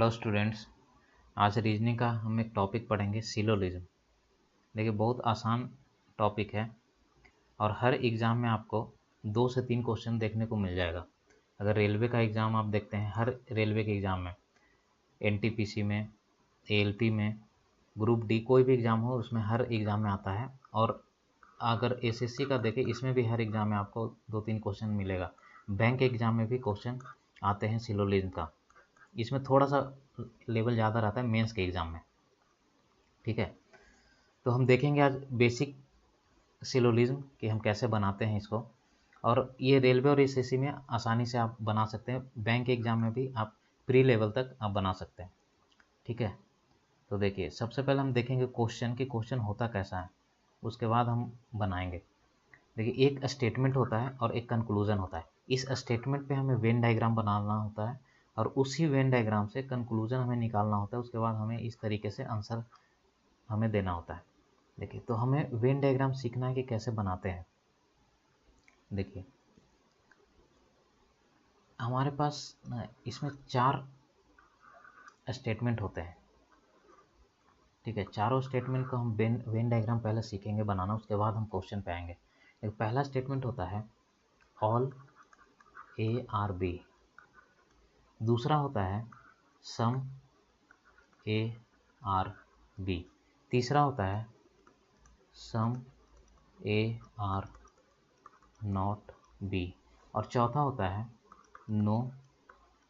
Hello students, आज reasoning का हम एक टॉपिक पढ़ेंगे सिलोजिज्म। देखिए बहुत आसान टॉपिक है और हर एग्ज़ाम में आपको 2 से 3 क्वेश्चन देखने को मिल जाएगा। अगर रेलवे का एग्ज़ाम आप देखते हैं, हर रेलवे के एग्ज़ाम में, एनटीपीसी में, एएलपी में, ग्रुप डी कोई भी एग्ज़ाम हो उसमें हर एग्ज़ाम में आता है। और अगर एसएससी का देखें, इसमें भी हर एग्ज़ाम में आपको 2-3 क्वेश्चन मिलेगा। बैंक एग्ज़ाम में भी क्वेश्चन आते हैं सिलोजिज्म का। इसमें थोड़ा सा लेवल ज़्यादा रहता है मेंस के एग्ज़ाम में, ठीक है। तो हम देखेंगे आज बेसिक सिलोजिज्म कि हम कैसे बनाते हैं इसको, और ये रेलवे और एसएससी में आसानी से आप बना सकते हैं। बैंक एग्ज़ाम में भी आप प्री लेवल तक आप बना सकते हैं, ठीक है। तो देखिए सबसे पहले हम देखेंगे क्वेश्चन कि क्वेश्चन होता कैसा है, उसके बाद हम बनाएंगे। देखिए एक स्टेटमेंट होता है और एक कंक्लूजन होता है। इस स्टेटमेंट पे हमें वेन डायग्राम बनाना होता है और उसी वेन डायग्राम से कंक्लूजन हमें निकालना होता है। उसके बाद हमें इस तरीके से आंसर हमें देना होता है। देखिए तो हमें वेन डायग्राम सीखना है कि कैसे बनाते हैं। देखिए हमारे पास इसमें 4 स्टेटमेंट होते हैं, ठीक है। चारों स्टेटमेंट को हम वेन डायग्राम पहले सीखेंगे बनाना, उसके बाद हम क्वेश्चन पे आएंगे। एक पहला स्टेटमेंट होता है ऑल ए आर बी। दूसरा होता है सम ए आर बी। तीसरा होता है सम ए आर नॉट बी। और चौथा होता है नो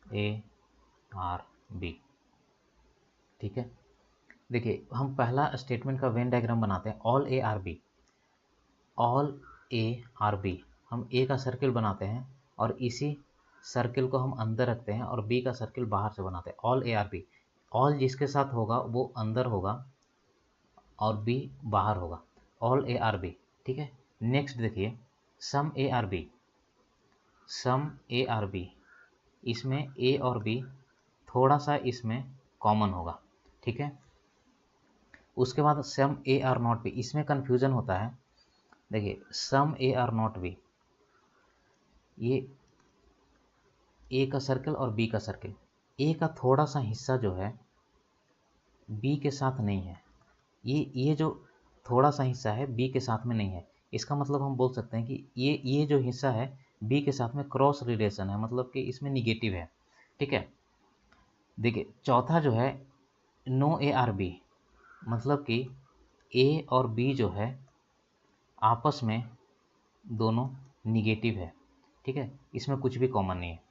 ए आर बी, ठीक है। देखिए हम पहला स्टेटमेंट का वेन डायग्राम बनाते हैं। All A are B, all A are B, हम ए का सर्किल बनाते हैं और इसी सर्किल को हम अंदर रखते हैं और बी का सर्किल बाहर से बनाते हैं। All A are B, all जिसके साथ होगा वो अंदर होगा और बी बाहर होगा। ऑल ए आर बी, ठीक है। नेक्स्ट देखिए some A are B, some A are B, इसमें ए और बी थोड़ा सा इसमें कॉमन होगा, ठीक है। उसके बाद सम ए आर नॉट बी, इसमें कन्फ्यूजन होता है। देखिए some A are not be, ये ए का सर्कल और बी का सर्कल, ए का थोड़ा सा हिस्सा जो है बी के साथ नहीं है। ये जो थोड़ा सा हिस्सा है बी के साथ में नहीं है। इसका मतलब हम बोल सकते हैं कि ये जो हिस्सा है बी के साथ में क्रॉस रिलेशन है, मतलब कि इसमें निगेटिव है, ठीक है। देखिए चौथा जो है नो ए आर बी, मतलब कि ए और बी जो है आपस में दोनों निगेटिव है, ठीक है। इसमें कुछ भी कॉमन नहीं है।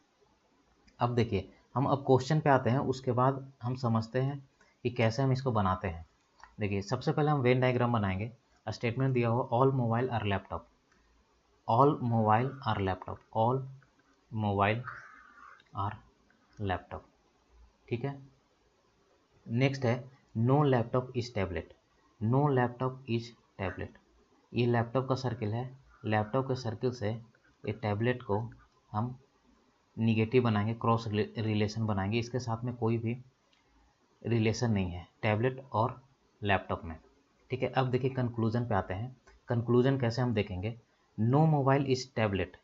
अब देखिए हम अब क्वेश्चन पे आते हैं, उसके बाद हम समझते हैं कि कैसे हम इसको बनाते हैं। देखिए सबसे पहले हम वेन डायग्राम बनाएंगे। स्टेटमेंट दिया हुआ all mobile are laptop, all mobile are laptop, all mobile are laptop, ठीक है। नेक्स्ट है no laptop is tablet, no laptop is tablet, ये लैपटॉप का सर्किल है। लैपटॉप के सर्किल से ये टैबलेट को हम निगेटिव बनाएंगे, क्रॉस रिलेशन बनाएंगे। इसके साथ में कोई भी रिलेशन नहीं है टैबलेट और लैपटॉप में, ठीक है। अब देखिए कंक्लूजन पे आते हैं। कंक्लूजन कैसे हम देखेंगे। No mobile is tablet,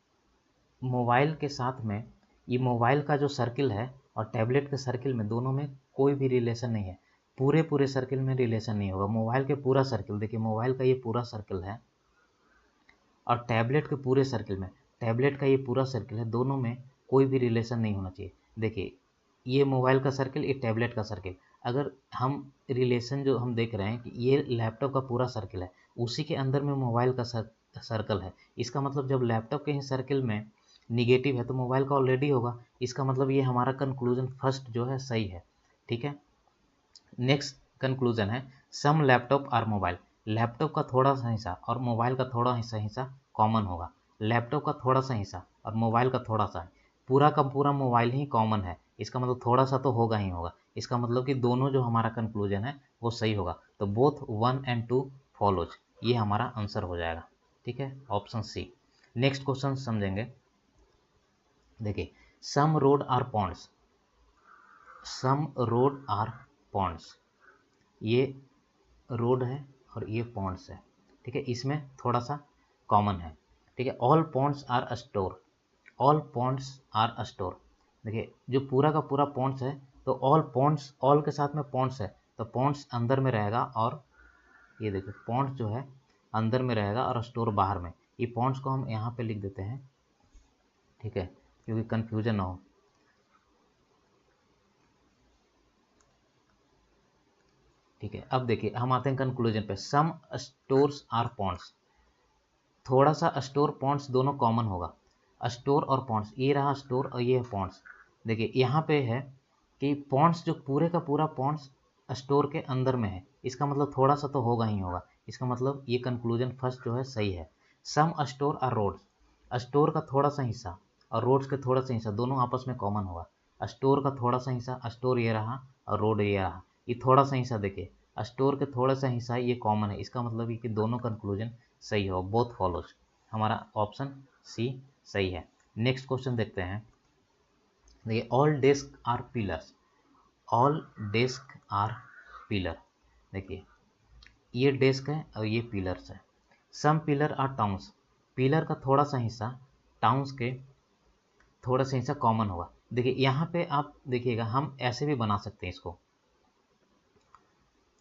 mobile के साथ में ये मोबाइल का जो सर्किल है और टैबलेट के सर्किल में दोनों में कोई भी रिलेशन नहीं है। पूरे सर्किल में रिलेशन नहीं होगा। मोबाइल के पूरा सर्किल, देखिए मोबाइल का ये पूरा सर्किल है और टैबलेट के पूरे सर्किल में टैबलेट का ये पूरा सर्किल है, दोनों में कोई भी रिलेशन नहीं होना चाहिए। देखिए ये मोबाइल का सर्किल, ये टैबलेट का सर्किल, अगर हम रिलेशन जो हम देख रहे हैं कि ये लैपटॉप का पूरा सर्किल है, उसी के अंदर में मोबाइल का सर्कल है। इसका मतलब जब लैपटॉप के ही सर्किल में निगेटिव है तो मोबाइल का ऑलरेडी होगा। इसका मतलब ये हमारा कंक्लूजन फर्स्ट जो है सही है, ठीक है। नेक्स्ट कंक्लूजन है सम लैपटॉप आर मोबाइल, लैपटॉप का थोड़ा सा हिस्सा और मोबाइल का थोड़ा हिस्सा कॉमन होगा। लैपटॉप का थोड़ा सा हिस्सा और मोबाइल का थोड़ा सा, पूरा का पूरा मोबाइल ही कॉमन है। इसका मतलब थोड़ा सा तो होगा ही होगा। इसका मतलब कि दोनों जो हमारा कंक्लूजन है वो सही होगा। तो बोथ 1 and 2 फॉलोज, ये हमारा आंसर हो जाएगा, ठीक है, ऑप्शन सी। नेक्स्ट क्वेश्चन समझेंगे। देखिए some road are ponds, some road are ponds, ये रोड है और ये पॉन्ड्स है, ठीक है। इसमें थोड़ा सा कॉमन है, ठीक है। All ponds are store, all ponds are store, देखिए जो पूरा का पूरा पॉन्ड्स है तो ऑल पॉन्ड्स, ऑल के साथ में पॉन्ड्स है तो पॉन्ड्स अंदर में रहेगा, और ये देखिए पॉन्ड्स जो है अंदर में रहेगा और स्टोर बाहर में। ये पॉन्ड्स को हम यहाँ पे लिख देते हैं, ठीक है, क्योंकि कन्फ्यूजन ना हो। ठीक है, अब देखिए हम आते हैं कंक्लूजन पे। सम स्टोर्स आर पॉन्ड्स, थोड़ा सा स्टोर पॉन्ड्स दोनों कॉमन होगा। स्टोर और पॉन्ड्स, ये रहा स्टोर और ये है पॉन्ड्स। देखिए यहाँ पे है कि पॉन्ड्स जो पूरे का पूरा पॉन्ड्स स्टोर के अंदर में है, इसका मतलब थोड़ा सा तो होगा ही होगा। इसका मतलब ये कंक्लूजन फर्स्ट जो है सही है। सम स्टोर और रोड्स, स्टोर का थोड़ा सा हिस्सा और रोड्स के थोड़ा सा हिस्सा दोनों आपस में कॉमन होगा। स्टोर का थोड़ा सा हिस्सा, स्टोर ये रहा और रोड ये रहा, ये थोड़ा सा हिस्सा देखिए स्टोर के थोड़ा सा हिस्सा ये कॉमन है। इसका मतलब ये कि दोनों कंक्लूजन सही हो, बोथ फॉलोज। हमारा ऑप्शन सी सही है। नेक्स्ट क्वेश्चन देखते हैं। देखिए all desk are pillars, all desk are pillar. देखिए ये डेस्क है और ये पिलर्स है। Some pillar are towns, pillar का थोड़ा सा हिस्सा टाउन्स के थोड़ा सा हिस्सा कॉमन होगा। देखिए यहाँ पे आप देखिएगा हम ऐसे भी बना सकते हैं इसको,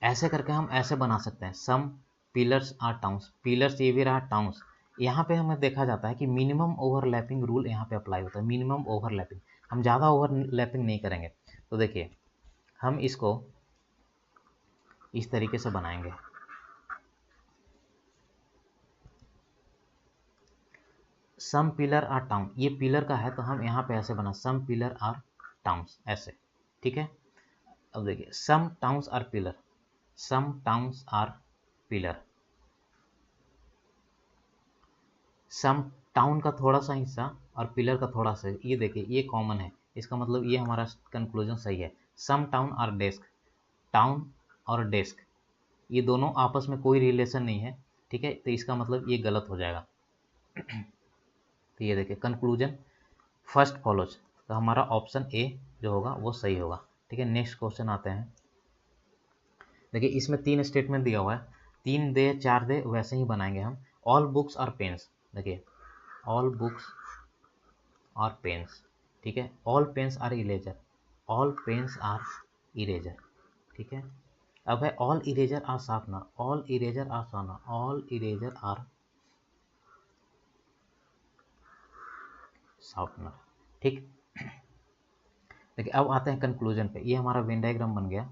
ऐसे करके हम ऐसे बना सकते हैं। सम पिलर्स आर टाउन्स, पिलर्स ये भी रहा टाउन्स। यहाँ पे हमें देखा जाता है कि मिनिमम ओवरलैपिंग रूल यहाँ पे अप्लाई होता है। मिनिमम ओवरलैपिंग, हम ज़्यादा ओवरलैपिंग नहीं करेंगे। तो देखिए हम इसको इस तरीके से बनाएंगे। सम पिलर आर टाउन, ये पिलर का है तो हम यहाँ पे ऐसे बना सम पिलर आर टाउन्स ऐसे, ठीक है। अब देखिए some towns are pillar, some towns are pillar. Some town का थोड़ा सा हिस्सा और पिलर का थोड़ा सा, ये देखिए ये कॉमन है। इसका मतलब ये हमारा कंक्लूजन सही है। सम टाउन आर डेस्क, टाउन और डेस्क ये दोनों आपस में कोई रिलेशन नहीं है, ठीक है, तो इसका मतलब ये गलत हो जाएगा। तो ये देखिए कंक्लूजन फर्स्ट फॉलोज, तो हमारा ऑप्शन ए जो होगा वो सही होगा। ठीक है, नेक्स्ट क्वेश्चन आते हैं। देखिए इसमें 3 स्टेटमेंट दिया हुआ है, 3 दे 4 दे वैसे ही बनाएंगे हम। ऑल बुक्स और पेन्स, देखिए ऑल बुक्स और पेन्स, ठीक है। All pens are eraser, all pens are eraser, ठीक है। अब है all eraser are sharpener, all eraser are sharpener, all eraser are sharpener, ठीक। देखिए अब आते हैं कंक्लूजन पे। ये हमारा वेन डायग्राम बन गया,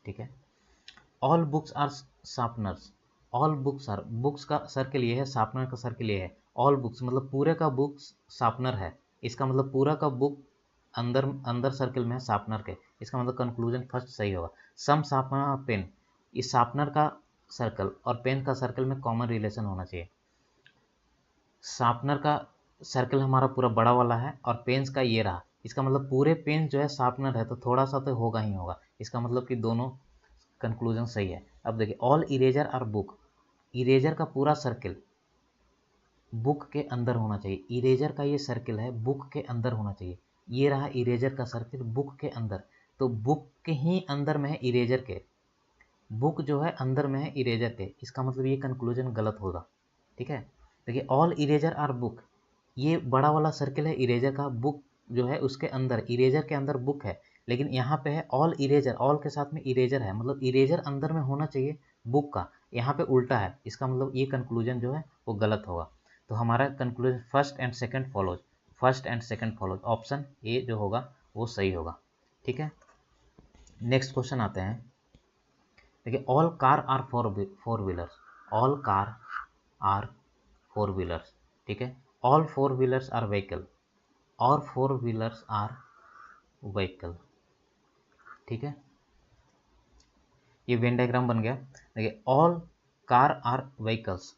ठीक है। All books are sharpeners, all books are, books का सर्किल ये है, शार्पनर का सर्किल ये है। ऑल बुक्स मतलब पूरे का बुक्स शार्पनर है, इसका मतलब पूरा का बुक अंदर अंदर सर्किल में है शार्पनर के। इसका मतलब कंक्लूजन फर्स्ट सही होगा। सम शार्पनर और पेन, इस शार्पनर का सर्कल और पेन का सर्कल में कॉमन रिलेशन होना चाहिए। शार्पनर का सर्कल हमारा पूरा बड़ा वाला है और पेन्स का ये रहा, इसका मतलब पूरे पेन जो है शार्पनर है तो थोड़ा सा तो होगा ही होगा। इसका मतलब कि दोनों कंक्लूजन सही है। अब देखिए all eraser are book, eraser का पूरा सर्किल बुक के अंदर होना चाहिए। इरेजर का ये सर्किल है बुक के अंदर होना चाहिए। ये रहा इरेजर का सर्किल बुक के अंदर, तो बुक के ही अंदर में है इरेजर के, बुक जो है अंदर में है इरेजर के। इसका मतलब ये कंक्लूजन गलत होगा, ठीक है। देखिए ऑल इरेजर आर बुक, ये बड़ा वाला सर्किल है इरेजर का, बुक जो है उसके अंदर, इरेजर के अंदर बुक है। लेकिन यहाँ पे है ऑल इरेजर, ऑल के साथ में इरेजर है, मतलब इरेजर अंदर में होना चाहिए बुक का, यहाँ पे उल्टा है। इसका मतलब ये कंक्लूजन जो है वो गलत होगा। तो हमारा conclusion first and second follows, first and second follows, option A जो होगा वो सही होगा, ठीक है। नेक्स्ट क्वेश्चन आते हैं। देखिए all car are four wheelers, all car are four wheelers, ठीक है। All four wheelers are vehicle, all four wheelers are vehicle, ठीक है। ये वेन डायग्राम बन गया। देखिए all car are vehicles,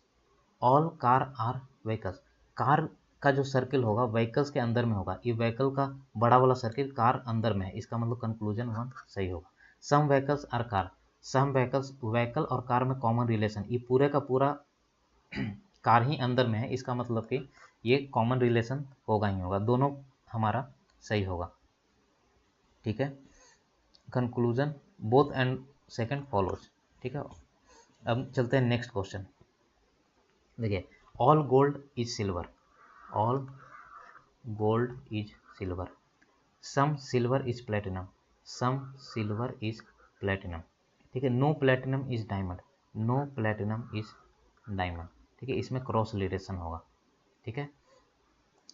all car are vehicles, car का जो सर्किल होगा व्हीकल्स के अंदर में होगा। ये व्हीकल का बड़ा वाला सर्किल कार अंदर में है, इसका मतलब कंक्लूजन 1 सही होगा। Some vehicles are car, some vehicles, vehicle और कार में कॉमन रिलेशन, ये पूरे का पूरा कार ही अंदर में है, इसका मतलब कि ये कॉमन रिलेशन होगा ही होगा, दोनों हमारा सही होगा, ठीक है। Conclusion both and second follows, ठीक है। अब चलते हैं नेक्स्ट क्वेश्चन। देखिए all gold is silver, all gold is silver, some silver is platinum, some silver is platinum, ठीक है। No platinum is diamond, no platinum is diamond, ठीक है। इसमें क्रॉस रिलेशन होगा, ठीक है।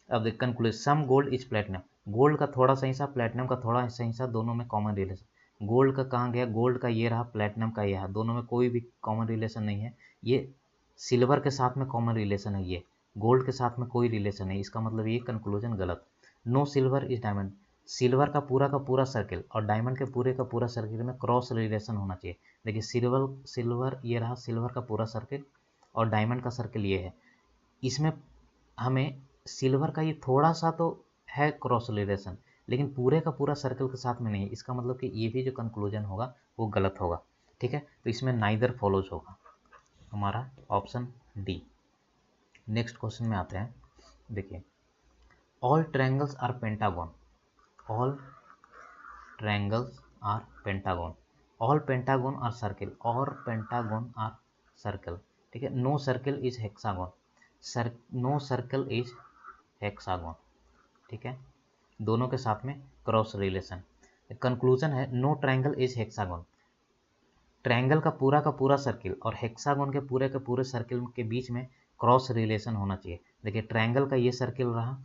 अब देख conclusion, some gold is platinum, gold का थोड़ा सा हिस्सा, प्लेटिनम का थोड़ा सा हिस्सा, दोनों में कॉमन रिलेशन। गोल्ड का कहाँ गया, गोल्ड का ये रहा, प्लेटिनम का ये रहा, दोनों में कोई भी कॉमन रिलेशन नहीं है। ये सिल्वर के साथ में कॉमन रिलेशन है, ये गोल्ड के साथ में कोई रिलेशन नहीं, इसका मतलब ये कंक्लूजन गलत। No silver is diamond, silver का पूरा सर्किल और डायमंड के पूरे का पूरा सर्किल में क्रॉस रिलेशन होना चाहिए। देखिए सिल्वर ये रहा, सिल्वर का पूरा सर्किल और डायमंड का सर्किल ये है, इसमें हमें सिल्वर का ये थोड़ा सा तो है क्रॉस रिलेशन, लेकिन पूरे का पूरा सर्कल के साथ में नहीं है। इसका मतलब कि ये भी जो कंक्लूजन होगा वो गलत होगा, ठीक है। तो इसमें नाइदर फॉलोज होगा, हमारा ऑप्शन डी। नेक्स्ट क्वेश्चन में आते हैं। देखिए, all triangles are pentagon, all triangles are pentagon, all pentagon are circle, all pentagon are circle, ठीक है। No circle is hexagon, no circle is hexagon, ठीक है। दोनों के साथ में क्रॉस रिलेशन। कंक्लूजन है no triangle is hexagon, triangle का पूरा सर्किल और हेक्सागन के पूरे सर्किल के बीच में क्रॉस रिलेशन होना चाहिए। देखिए ट्रायंगल का ये सर्किल रहा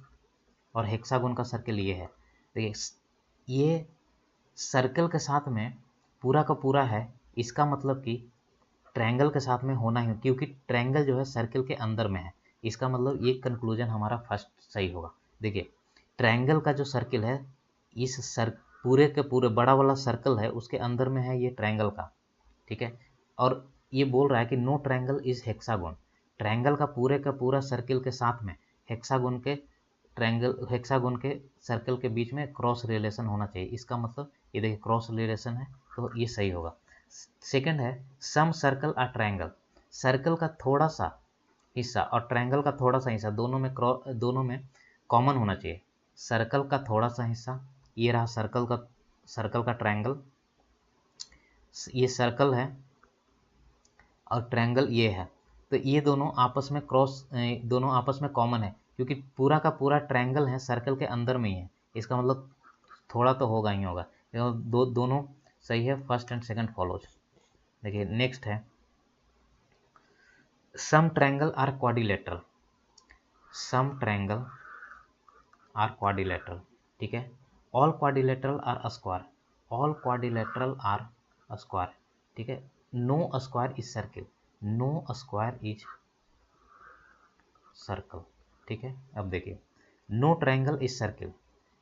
और हेक्सागन का सर्किल ये है। देखिए ये सर्कल के साथ में पूरा का पूरा है, इसका मतलब कि ट्रायंगल के साथ में होना ही, क्योंकि ट्रायंगल जो है सर्किल के अंदर में है। इसका मतलब ये कंक्लूजन हमारा फर्स्ट सही होगा। देखिए ट्रायंगल का जो सर्किल है, इस पूरे के पूरे बड़ा वाला सर्कल है उसके अंदर में है ये ट्रायंगल का, ठीक है। और ये बोल रहा है कि no triangle is hexagon, triangle का पूरा सर्किल के साथ में हेक्सागन के सर्कल के बीच में क्रॉस रिलेशन होना चाहिए। इसका मतलब ये देखिए क्रॉस रिलेशन है, तो ये सही होगा। सेकंड है सम सर्कल और ट्रायंगल, सर्कल का थोड़ा सा हिस्सा और ट्रायंगल का थोड़ा सा हिस्सा दोनों में कॉमन होना चाहिए। सर्कल का थोड़ा सा हिस्सा, ये रहा सर्कल का ट्रायंगल, ये सर्कल है और ट्रायंगल ये है, तो ये दोनों आपस में कॉमन है, क्योंकि पूरा का पूरा ट्रायंगल है सर्कल के अंदर में ही है। इसका मतलब थोड़ा तो होगा ही होगा, दोनों सही है, फर्स्ट एंड सेकंड फॉलोज। देखिए नेक्स्ट है some triangle are quadrilateral, some triangle are quadrilateral, ठीक है। All quadrilateral are square, all quadrilateral are square, ठीक है। No square is circle, no square is circle, ठीक है। अब देखिए नो ट्रायंगल इज सर्किल,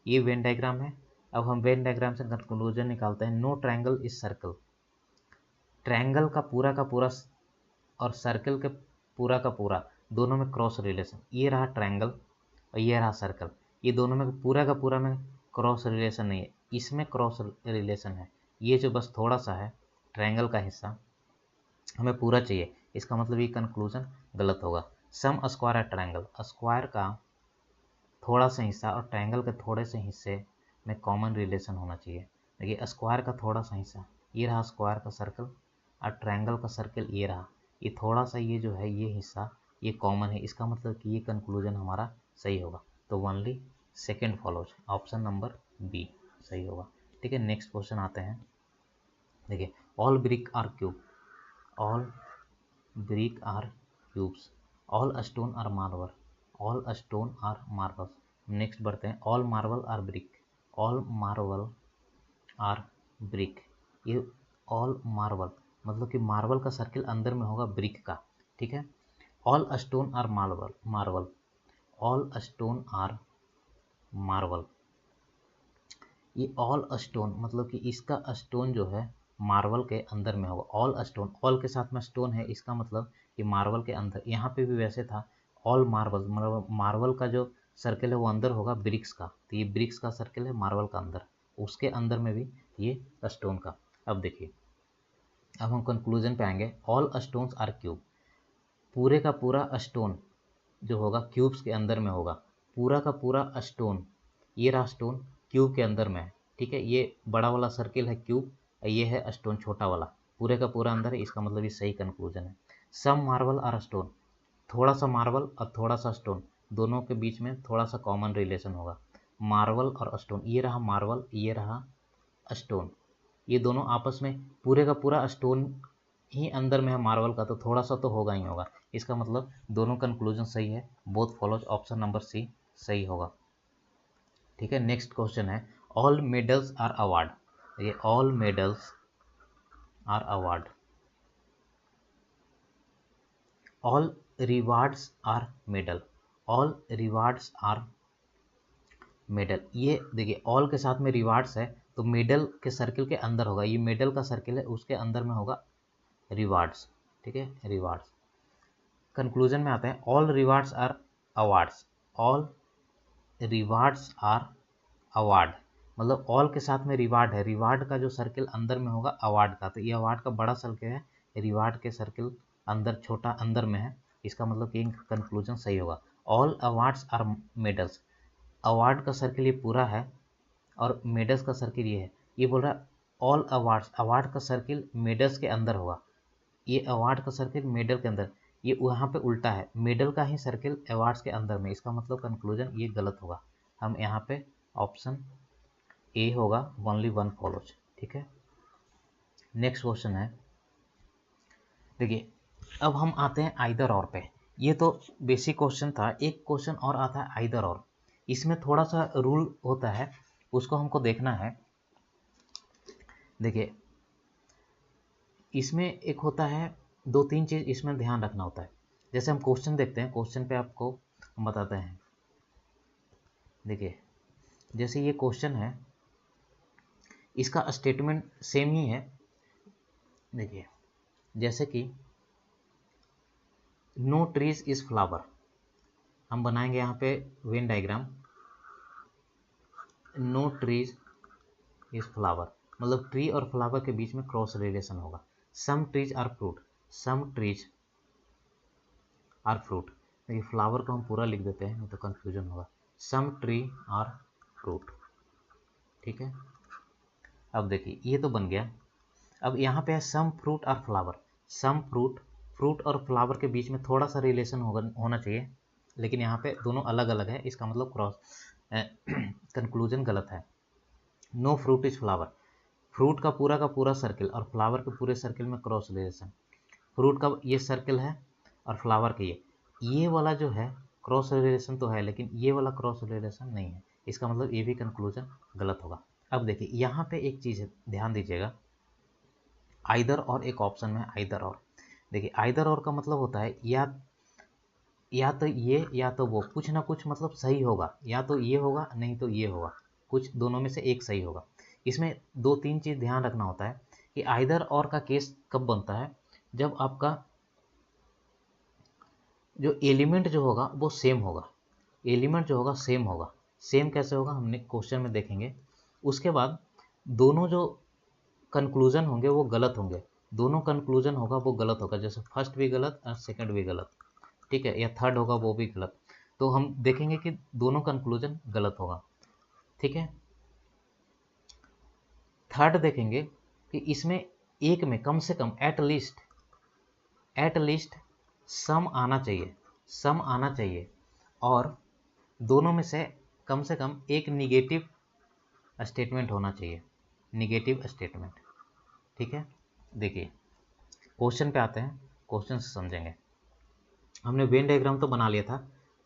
ये वेन डायग्राम है। अब हम वेन डायग्राम से कंक्लूजन निकालते हैं, no triangle is circle, triangle का पूरा और सर्कल के पूरा का पूरा दोनों में क्रॉस रिलेशन, ये रहा ट्रायंगल और ये रहा सर्कल, ये दोनों में पूरा का पूरा में क्रॉस रिलेशन नहीं है, इसमें क्रॉस रिलेशन है। ये जो बस थोड़ा सा है ट्रायंगल का हिस्सा हमें पूरा चाहिए, इसका मतलब ये कंक्लूजन गलत होगा। सम स्क्वायर है ट्रायंगल, स्क्वायर का थोड़ा सा हिस्सा और ट्रायंगल के थोड़े से हिस्से में कॉमन रिलेशन होना चाहिए। देखिए स्क्वायर का थोड़ा सा हिस्सा, ये रहा स्क्वायर का सर्कल और ट्रायंगल का सर्कल ये रहा, ये थोड़ा सा ये जो है ये हिस्सा ये कॉमन है, इसका मतलब कि ये कंक्लूजन हमारा सही होगा। तो only second follows, option number B सही होगा, ठीक है। नेक्स्ट क्वेश्चन आते हैं। देखिए all brick are cube, all brick are cubes, all stone are marble, all stone are marbles. Next बढ़ते हैं, all marble are brick, all marble are brick, ये ऑल मार्बल मतलब कि मार्बल का सर्किल अंदर में होगा ब्रिक का, ठीक है। All stone are marble, all stone are marble, ये ऑल स्टोन मतलब कि इसका स्टोन जो है मार्बल के अंदर में होगा। ऑल स्टोन, ऑल के साथ में स्टोन है, इसका मतलब कि मार्बल के अंदर, यहाँ पे भी वैसे था ऑल मार्बल मतलब मार्बल का जो सर्किल है वो अंदर होगा ब्रिक्स का, तो ये ब्रिक्स का सर्किल है मार्बल का अंदर, उसके अंदर में भी ये स्टोन का। अब देखिए अब हम कंक्लूजन पे आएंगे, ऑल स्टोन्स आर क्यूब, पूरे का पूरा स्टोन जो होगा क्यूब्स के अंदर में होगा, पूरा का पूरा स्टोन, ये रहा स्टोन क्यूब के अंदर में है, ठीक है। ये बड़ा वाला सर्किल है क्यूब, ये है स्टोन छोटा वाला, पूरे का पूरा अंदर है, इसका मतलब ये सही कंक्लूजन है। सम मार्बल आर स्टोन, थोड़ा सा मार्बल और थोड़ा सा स्टोन दोनों के बीच में थोड़ा सा कॉमन रिलेशन होगा, मार्वल और स्टोन, ये रहा मार्वल, ये रहा स्टोन, ये दोनों आपस में पूरे का पूरा स्टोन ही अंदर में है मार्वल का, तो थोड़ा सा तो होगा ही होगा। इसका मतलब दोनों कंक्लूजन सही है, both follows, option number C सही होगा। ठीक है, नेक्स्ट क्वेश्चन है ऑल मेडल्स आर अवार्ड। ये all medals are award, all rewards are medal, all rewards are medal. ये देखिए ऑल के साथ में रिवार्ड्स है तो मेडल के सर्किल के अंदर होगा, ये मेडल का सर्किल है उसके अंदर में होगा रिवार्ड्स। ठीक है, रिवार्ड्स। कंक्लूजन में आते हैं all rewards are awards, all rewards are award, मतलब ऑल के साथ में रिवार्ड है, रिवार्ड का जो सर्किल अंदर में होगा अवार्ड का, तो ये अवार्ड का बड़ा सर्किल है, रिवार्ड के सर्किल अंदर छोटा अंदर में है, इसका मतलब कि कंक्लूजन सही होगा। All awards are medals, award का सर्किल ये पूरा है और मेडल्स का सर्किल ये है, ये बोल रहा है ऑल अवार्ड्स, अवार्ड का सर्किल मेडल्स के अंदर होगा, ये अवार्ड का सर्किल मेडल के अंदर, ये वहाँ पे उल्टा है, मेडल का ही सर्किल अवार्ड्स के अंदर में, इसका मतलब कंक्लूजन ये गलत होगा। हम यहाँ पे ऑप्शन ए होगा, ओनली वन फॉलोज। ठीक है, नेक्स्ट क्वेश्चन है, देखिए अब हम आते हैं आइदर और पे, ये तो बेसिक क्वेश्चन था, एक क्वेश्चन और आता है आइदर और, इसमें थोड़ा सा रूल होता है उसको हमको देखना है। देखिए इसमें एक होता है, दो तीन चीज़ इसमें ध्यान रखना होता है। जैसे हम क्वेश्चन देखते हैं, क्वेश्चन पे आपको हम बताते हैं। देखिए जैसे ये क्वेश्चन है, इसका स्टेटमेंट सेम ही है। देखिए जैसे कि नो ट्रीज इज फ्लावर, हम बनाएंगे यहाँ पे Venn diagram, no trees is flower, मतलब ट्री और फ्लावर के बीच में क्रॉस रिलेशन होगा। Some trees are fruit, some trees are fruit, देखिए फ्लावर को हम पूरा लिख देते हैं नहीं तो कंफ्यूजन होगा, सम ट्री आर फ्रूट। ठीक है, अब देखिए ये तो बन गया। अब यहाँ पे है सम फ्रूट और फ्लावर, सम फ्रूट, फ्रूट और फ्लावर के बीच में थोड़ा सा रिलेशन होना चाहिए, लेकिन यहाँ पे दोनों अलग अलग है, इसका मतलब क्रॉस कंक्लूजन गलत है। No fruit is flower, fruit का पूरा सर्किल और फ्लावर के पूरे सर्किल में क्रॉस रिलेशन, फ्रूट का ये सर्किल है और फ्लावर का ये वाला जो है क्रॉस रिलेशन तो है लेकिन ये वाला क्रॉस रिलेशन नहीं है, इसका मतलब ये भी कंक्लूजन गलत होगा। अब देखिए यहाँ पे एक चीज़ ध्यान दीजिएगा, आइदर और एक ऑप्शन में आइदर और, देखिए आइदर और का मतलब होता है या तो ये या तो वो, कुछ ना कुछ मतलब सही होगा, या तो ये होगा नहीं तो ये होगा, कुछ दोनों में से एक सही होगा। इसमें दो तीन चीज़ ध्यान रखना होता है कि आइदर और का केस कब बनता है, जब आपका जो एलिमेंट जो होगा वो सेम होगा, एलिमेंट जो होगा सेम होगा। सेम कैसे होगा हमने क्वेश्चन में देखेंगे। उसके बाद दोनों जो कंक्लूजन होंगे वो गलत होंगे, दोनों कंक्लूजन होगा वो गलत होगा, जैसे फर्स्ट भी गलत और सेकंड भी गलत, ठीक है, या थर्ड होगा वो भी गलत, तो हम देखेंगे कि दोनों कंक्लूजन गलत होगा। ठीक है, थर्ड देखेंगे कि इसमें एक में कम से कम एट लीस्ट सम आना चाहिए, सम आना चाहिए, और दोनों में से कम एक निगेटिव स्टेटमेंट होना चाहिए, निगेटिव स्टेटमेंट। ठीक है, देखिए क्वेश्चन पे आते हैं, क्वेश्चन से समझेंगे। हमने वेन डायग्राम तो बना लिया था,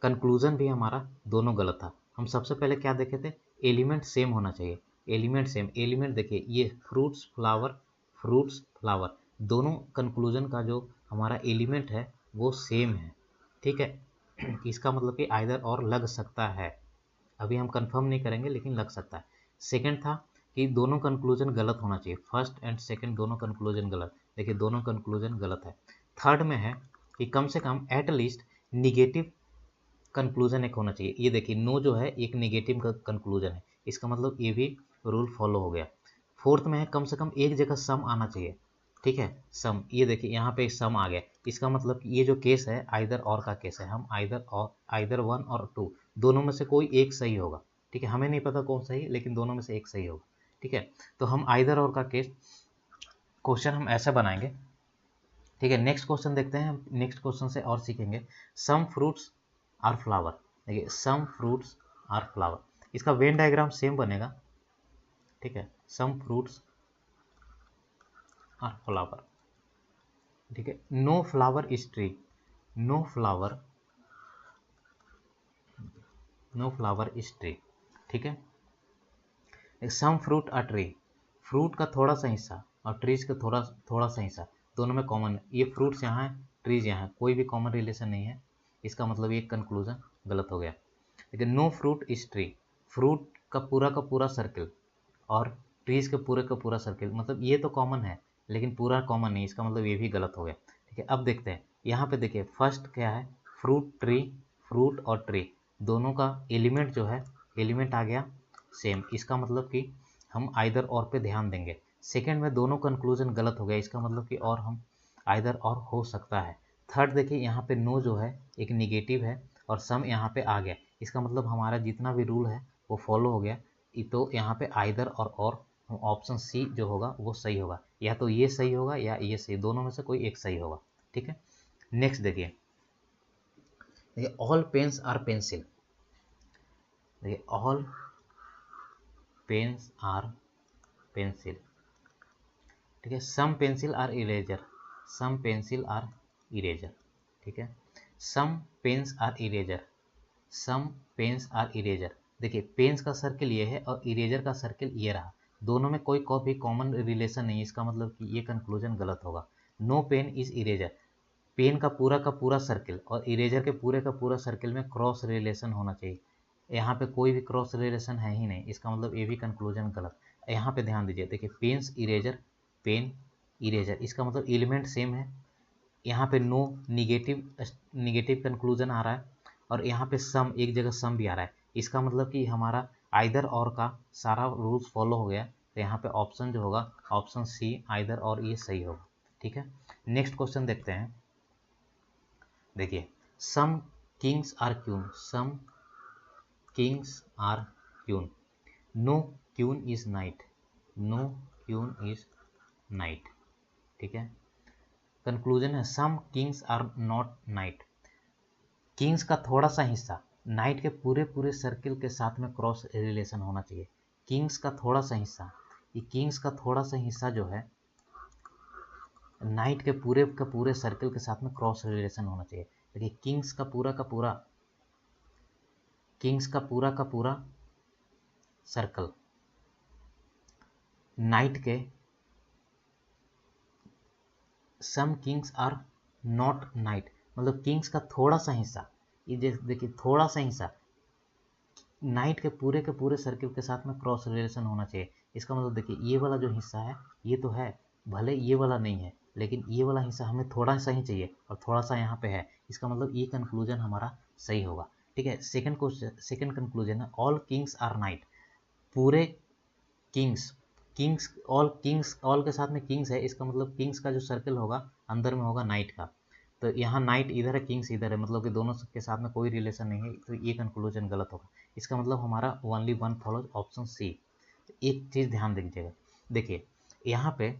कंक्लूजन भी हमारा दोनों गलत था। हम सबसे पहले क्या देखे थे, एलिमेंट सेम होना चाहिए, एलिमेंट सेम, एलिमेंट देखिए ये फ्रूट्स फ्लावर दोनों कंक्लूजन का जो हमारा एलिमेंट है वो सेम है। ठीक है, इसका मतलब कि आइदर और लग सकता है, अभी हम कंफर्म नहीं करेंगे लेकिन लग सकता है। सेकंड था कि दोनों कंक्लूजन गलत होना चाहिए, फर्स्ट एंड सेकंड दोनों कंक्लूजन गलत, देखिए दोनों कंक्लूजन गलत है। थर्ड में है कि कम से कम एट लीस्ट निगेटिव कंक्लूजन एक होना चाहिए, ये देखिए नो जो है एक निगेटिव कंक्लूजन है, इसका मतलब ये भी रूल फॉलो हो गया। फोर्थ में है कम से कम एक जगह सम आना चाहिए, ठीक है, सम, ये देखिए यहाँ पे सम आ गया, इसका मतलब ये जो केस है आइदर और का केस है, हम आइदर वन और टू दोनों में से कोई एक सही होगा। ठीक है, हमें नहीं पता कौन सही लेकिन दोनों में से एक सही होगा। ठीक है, तो हम आइदर और का केस क्वेश्चन हम ऐसे बनाएंगे। ठीक है, नेक्स्ट क्वेश्चन देखते हैं, नेक्स्ट क्वेश्चन से और सीखेंगे। सम फ्रूट्स आर फ्लावर, देखिए सम फ्रूट्स आर फ्लावर, इसका वेन डायग्राम सेम बनेगा, ठीक है। सम फ्रूट्स आर फ्लावर, ठीक है। No flower is tree, no flower is tree, ठीक है। Some fruit are tree, fruit का थोड़ा सा हिस्सा और ट्रीज का थोड़ा सा हिस्सा, दोनों में कॉमन है। ये फ्रूट्स यहाँ है, ट्रीज यहाँ है, कोई भी कॉमन रिलेशन नहीं है, इसका मतलब ये कंक्लूजन गलत हो गया। लेकिन no fruit is tree, fruit का पूरा सर्किल और ट्रीज का पूरा सर्किल, मतलब ये तो कॉमन है लेकिन पूरा कॉमन नहीं, इसका मतलब ये भी गलत हो गया, ठीक है। अब देखते हैं यहाँ पे, देखिए फर्स्ट क्या है, फ्रूट ट्री, फ्रूट और ट्री दोनों का एलिमेंट जो है, एलिमेंट आ गया सेम, इसका मतलब कि हम आइदर और पे ध्यान देंगे। सेकंड में दोनों कंक्लूजन गलत हो गया, इसका मतलब कि और हम आइदर और हो सकता है। थर्ड देखिए यहाँ पे नो जो है एक निगेटिव है और सम यहाँ पे आ गया, इसका मतलब हमारा जितना भी रूल है वो फॉलो हो गया। तो यहाँ पे आइदर और ऑप्शन सी जो होगा वो सही होगा, या तो ये सही होगा या ये सही, दोनों में से कोई एक सही होगा, ठीक है। नेक्स्ट देखिए ऑल पेन्स आर पेंसिल, देखिए ऑल पेन्स आर पेंसिल, ठीक है। Some pencil are eraser, some pencil are eraser, ठीक है। Some pens are eraser, some pens are eraser, देखिए पेन्स का सर्किल ये है और इरेजर का सर्किल ये रहा, दोनों में कोई भी कॉमन रिलेशन नहीं है, इसका मतलब कि ये कंक्लूजन गलत होगा। No pen is eraser, pen का पूरा सर्किल और इरेजर के का पूरा सर्किल में क्रॉस रिलेशन होना चाहिए, यहाँ पे कोई भी क्रॉस रिलेशन है ही नहीं, इसका मतलब ये भी कंक्लूजन गलत। यहाँ पे ध्यान दीजिए, देखिए पेन्स इरेजर, पेन इरेजर, इसका मतलब एलिमेंट सेम है। यहाँ पे नो निगेटिव कंक्लूजन आ रहा है और यहाँ पे सम, एक जगह सम भी आ रहा है, इसका मतलब कि हमारा आइदर और का सारा रूल्स फॉलो हो गया, तो यहाँ पे ऑप्शन जो होगा ऑप्शन सी आइदर और ये सही होगा, ठीक है। नेक्स्ट क्वेश्चन देखते हैं, देखिए some kings are queen, some kings are queen, no queen is knight, no queen is knight, ठीक है। कंक्लूजन है some kings are not knight, kings का थोड़ा सा हिस्सा नाइट के पूरे सर्किल के साथ में क्रॉस रिलेशन होना चाहिए, किंग्स का थोड़ा सा हिस्सा, ये किंग्स का थोड़ा सा हिस्सा जो है नाइट के पूरे सर्किल के साथ में क्रॉस रिलेशन होना चाहिए। देखिए किंग्स का पूरा सर्कल नाइट के, सम किंग्स आर नॉट नाइट, मतलब किंग्स का थोड़ा सा हिस्सा, ये देखिए थोड़ा सा हिस्सा नाइट के पूरे सर्किल के साथ में क्रॉस रिलेशन होना चाहिए, इसका मतलब देखिए ये वाला जो हिस्सा है ये तो है, भले ये वाला नहीं है लेकिन ये वाला हिस्सा हमें थोड़ा सा ही चाहिए और थोड़ा सा यहाँ पे है, इसका मतलब ये कंक्लूजन हमारा सही होगा, ठीक है। सेकंड क्वेश्चन, सेकंड कंक्लूजन है ऑल किंग्स आर नाइट, पूरे किंग्स, किंग्स ऑल के साथ में किंग्स है, इसका मतलब किंग्स का जो सर्कल होगा अंदर में होगा नाइट का, तो यहाँ नाइट इधर है किंग्स इधर है, मतलब कि दोनों के साथ में कोई रिलेशन नहीं है, तो ये कंक्लूजन गलत होगा, इसका मतलब हमारा only one follows option C. एक चीज़ ध्यान दीजिएगा, देखिए यहाँ पे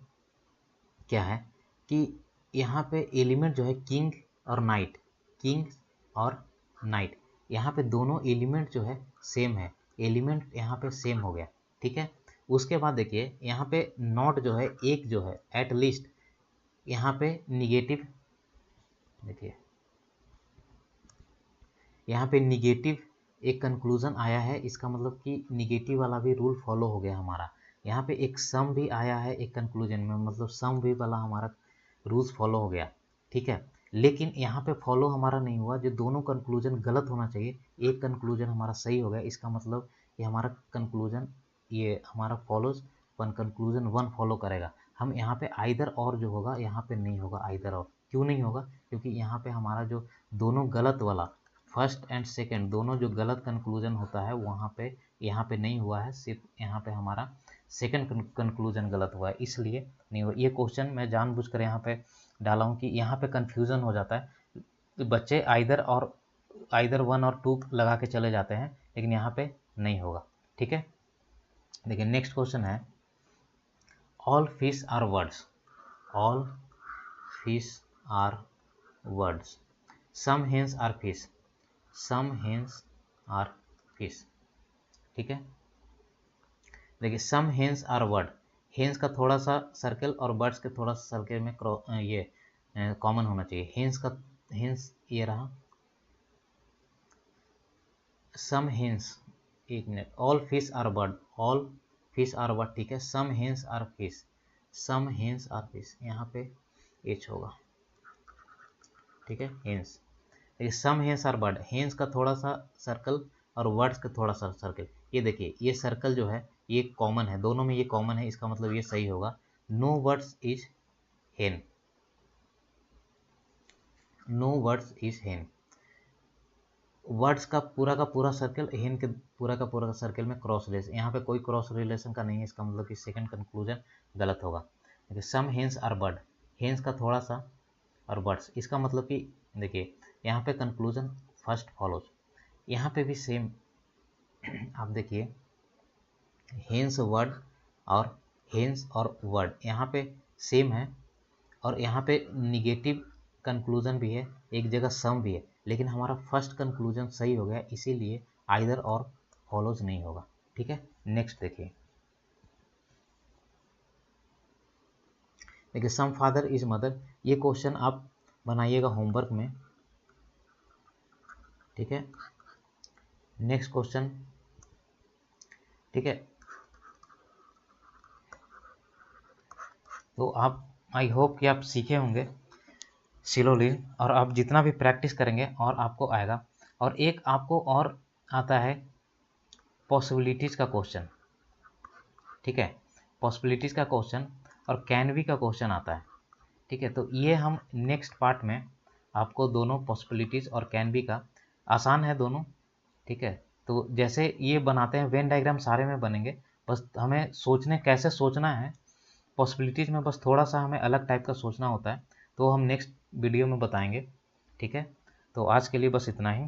क्या है कि यहाँ पे एलिमेंट जो है किंग और नाइट, किंग और नाइट, यहाँ पे दोनों एलिमेंट जो है सेम है, एलिमेंट यहाँ पे सेम हो गया, ठीक है। उसके बाद देखिए यहाँ पे नॉट जो है एक जो है एट लीस्ट, यहाँ पे निगेटिव, देखिए यहाँ पे निगेटिव एक कंक्लूजन आया है, इसका मतलब कि निगेटिव वाला भी रूल फॉलो हो गया हमारा। यहाँ पे एक सम भी आया है एक कंक्लूजन में, मतलब सम भी वाला हमारा रूल्स फॉलो हो गया, ठीक है। लेकिन यहाँ पे फॉलो हमारा नहीं हुआ, जो दोनों कंक्लूजन गलत होना चाहिए, एक कंक्लूजन हमारा सही हो गया, इसका मतलब ये हमारा कंक्लूजन, ये हमारा follows one, conclusion one follow करेगा। हम यहाँ पे आइदर और जो होगा यहाँ पे नहीं होगा आइदर और, क्यों नहीं होगा, क्योंकि यहाँ पे हमारा जो दोनों गलत वाला फर्स्ट एंड सेकंड दोनों जो गलत कंक्लूजन होता है वहाँ पे यहाँ पे नहीं हुआ है, सिर्फ यहाँ पे हमारा सेकंड कंक्लूजन गलत हुआ है, इसलिए नहीं हुआ। ये क्वेश्चन मैं जानबूझकर यहाँ पे डाला हूँ कि यहाँ पे कन्फ्यूज़न हो जाता है, तो बच्चे आइदर वन और टू लगा के चले जाते हैं, लेकिन यहाँ पे नहीं होगा, ठीक है। देखिए नेक्स्ट क्वेश्चन है all fish are words, all fish are words, some hens are fish, some hens are fish, ठीक है। देखिए some hens are word, hens का थोड़ा सा सर्कल और बर्ड्स के थोड़ा सा सर्कल में ये कॉमन होना चाहिए। हेन्स ये रहा, सम हेन्स, एक minute, all fish are bird, all fish are bird, ठीक है। Some hens are fish, some hens are fish, यहाँ पे एच होगा, ठीक है। हेन्स, देखिए some hens are bird, hens का थोड़ा सा सर्कल और वर्ड्स का थोड़ा सा सर्कल, ये देखिए ये सर्कल जो है ये कॉमन है, दोनों में ये कॉमन है, इसका मतलब ये सही होगा। नो वर्ड्स इज हेन, नो वर्ड्स इज हेन, वर्ड्स का पूरा सर्कल, हेन के पूरा का सर्कल में क्रॉस रिलेशन, यहाँ पे कोई क्रॉस रिलेशन का नहीं है, इसका मतलब कि सेकंड कंक्लूजन गलत होगा। देखिए some hens are bird, hens का थोड़ा सा और बर्ड्स, इसका मतलब कि देखिए यहाँ पे कंक्लूजन फर्स्ट फॉलोज, यहाँ पे भी सेम आप देखिए हेन्स वर्ड और हेन्स और वर्ड यहाँ पे सेम है, और यहाँ पे निगेटिव कंक्लूजन भी है, एक जगह सम भी है, लेकिन हमारा फर्स्ट कंक्लूजन सही हो गया, इसीलिए आइदर और फॉलोज नहीं होगा, ठीक है। नेक्स्ट देखिए, देखिए सम फादर इज मदर, ये क्वेश्चन आप बनाइएगा होमवर्क में, ठीक है। नेक्स्ट क्वेश्चन, ठीक है। तो आप, आई होप कि आप सीखे होंगे स्लोली, और आप जितना भी प्रैक्टिस करेंगे और आपको आएगा। और एक आपको और आता है पॉसिबिलिटीज़ का क्वेश्चन, ठीक है, पॉसिबिलिटीज़ का क्वेश्चन और कैन बी का क्वेश्चन आता है, ठीक है। तो ये हम नेक्स्ट पार्ट में आपको दोनों पॉसिबिलिटीज़ और कैन बी का, आसान है दोनों, ठीक है। तो जैसे ये बनाते हैं वेन डायग्राम सारे में बनेंगे, बस हमें सोचने कैसे सोचना है, पॉसिबिलिटीज़ में बस थोड़ा सा हमें अलग टाइप का सोचना होता है, तो हम नेक्स्ट वीडियो में बताएंगे, ठीक है। तो आज के लिए बस इतना ही,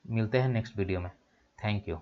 मिलते हैं नेक्स्ट वीडियो में, थैंक यू।